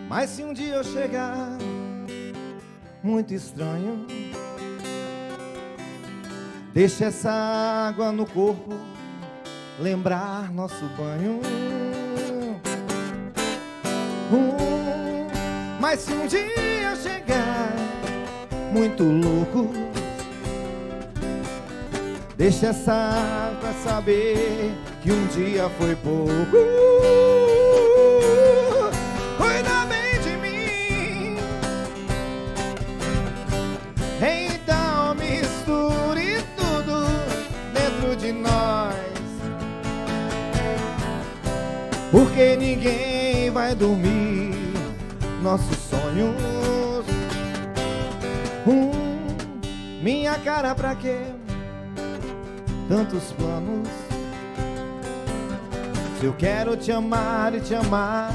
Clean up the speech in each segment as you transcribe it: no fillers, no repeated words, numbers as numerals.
Mas se um dia eu chegar muito estranho, deixa essa água no corpo lembrar nosso banho. Mas se um dia eu chegar muito louco, deixa essa água saber que um dia foi pouco. Cuida bem de mim, então misture tudo dentro de nós, porque ninguém vai dormir nossos sonhos. Minha cara, pra quê? Tantos planos. Se eu quero te amar e te amar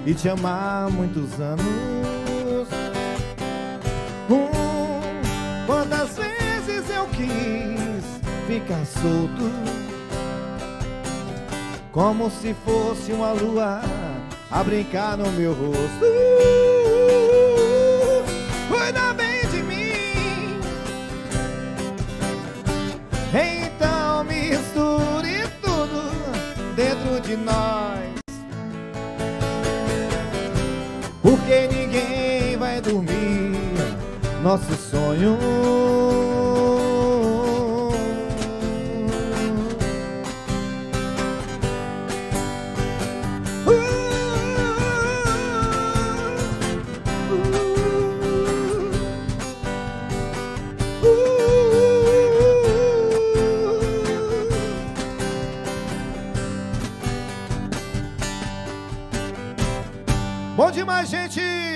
e te amar há muitos anos. Quantas vezes eu quis ficar solto, como se fosse uma lua a brincar no meu rosto. Cuida bem de mim, então misture tudo dentro de nós, porque ninguém vai dormir nosso sonho. Bom demais, gente!